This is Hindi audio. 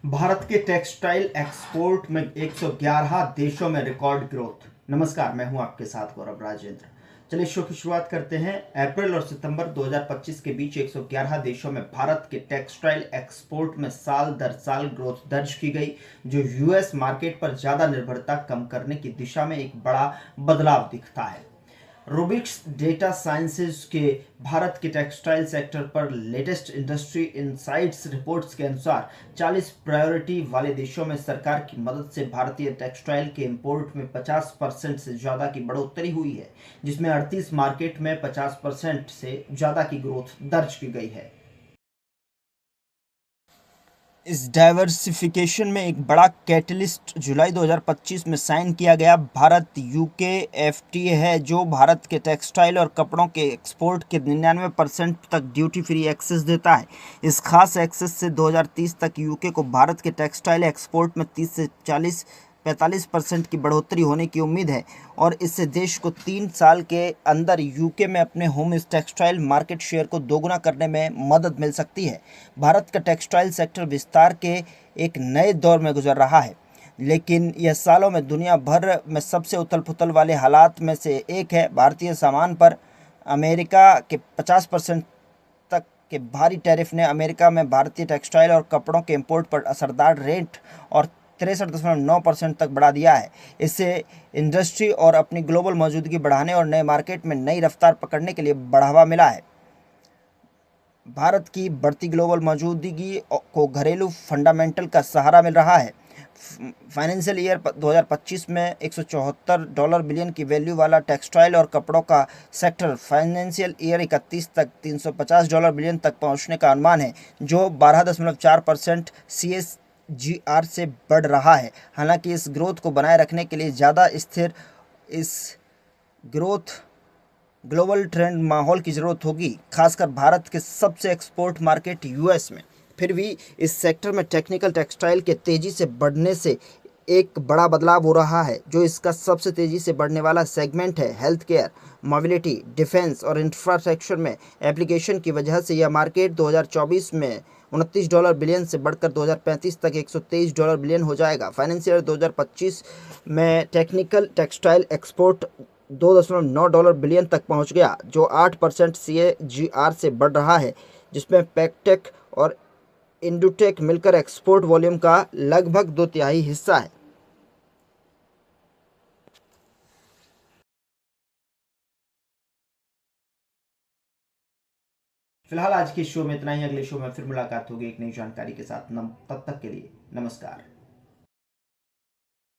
भारत के टेक्सटाइल एक्सपोर्ट में 111 देशों में रिकॉर्ड ग्रोथ। नमस्कार, मैं हूं आपके साथ गौरव राजेंद्र। चलिए शो की शुरुआत करते हैं। अप्रैल और सितंबर 2025 के बीच 111 देशों में भारत के टेक्सटाइल एक्सपोर्ट में साल दर साल ग्रोथ दर्ज की गई, जो यूएस मार्केट पर ज्यादा निर्भरता कम करने की दिशा में एक बड़ा बदलाव दिखता है। रूबिक्स डेटा साइंसेज के भारत के टेक्सटाइल सेक्टर पर लेटेस्ट इंडस्ट्री इनसाइट्स रिपोर्ट्स के अनुसार 40 प्रायोरिटी वाले देशों में सरकार की मदद से भारतीय टेक्सटाइल के इंपोर्ट में 50% से ज़्यादा की बढ़ोतरी हुई है, जिसमें 38 मार्केट में 50% से ज़्यादा की ग्रोथ दर्ज की गई है। इस डाइवर्सिफिकेशन में एक बड़ा कैटलिस्ट जुलाई 2025 में साइन किया गया भारत यूके एफटीए है, जो भारत के टेक्सटाइल और कपड़ों के एक्सपोर्ट के 99% तक ड्यूटी फ्री एक्सेस देता है। इस खास एक्सेस से 2030 तक यूके को भारत के टेक्सटाइल एक्सपोर्ट में 30 से 45% की बढ़ोतरी होने की उम्मीद है, और इससे देश को 3 साल के अंदर यूके में अपने होम टेक्सटाइल मार्केट शेयर को दोगुना करने में मदद मिल सकती है। भारत का टेक्सटाइल सेक्टर विस्तार के एक नए दौर में गुजर रहा है, लेकिन यह सालों में दुनिया भर में सबसे उथल पुथल वाले हालात में से एक है। भारतीय सामान पर अमेरिका के 50% तक के भारी टैरिफ ने अमेरिका में भारतीय टेक्सटाइल और कपड़ों के इंपोर्ट पर असरदार रेट और 63.9% तक बढ़ा दिया है। इससे इंडस्ट्री और अपनी ग्लोबल मौजूदगी बढ़ाने और नए मार्केट में नई रफ्तार पकड़ने के लिए बढ़ावा मिला है। भारत की बढ़ती ग्लोबल मौजूदगी को घरेलू फंडामेंटल का सहारा मिल रहा है। फाइनेंशियल ईयर 2025 में $174 बिलियन की वैल्यू वाला टेक्सटाइल और कपड़ों का सेक्टर फाइनेंशियल ईयर 31 तक $350 बिलियन तक पहुंचने का अनुमान है, जो 12.4% CAGR से बढ़ रहा है। हालांकि इस ग्रोथ को बनाए रखने के लिए ज़्यादा स्थिर इस ग्रोथ ग्लोबल ट्रेंड माहौल की ज़रूरत होगी, खासकर भारत के सबसे एक्सपोर्ट मार्केट यूएस में। फिर भी इस सेक्टर में टेक्निकल टेक्सटाइल के तेज़ी से बढ़ने से एक बड़ा बदलाव हो रहा है। जो इसका सबसे तेज़ी से बढ़ने वाला सेगमेंट है हेल्थ केयर, मोबिलिटी, डिफेंस और इंफ्रास्ट्रक्चर में एप्लीकेशन की वजह से यह मार्केट 2024 में $29 बिलियन से बढ़कर 2035 तक $123 बिलियन हो जाएगा। फाइनेंशियल 2025 में टेक्निकल टेक्सटाइल एक्सपोर्ट $2.9 बिलियन तक पहुंच गया, जो 8% CAGR से बढ़ रहा है, जिसमें पैकटेक और इंडुटेक मिलकर एक्सपोर्ट वॉल्यूम का लगभग 2/3 हिस्सा है। फिलहाल आज के शो में इतना ही। अगले शो में फिर मुलाकात होगी एक नई जानकारी के साथ। तब तक के लिए नमस्कार।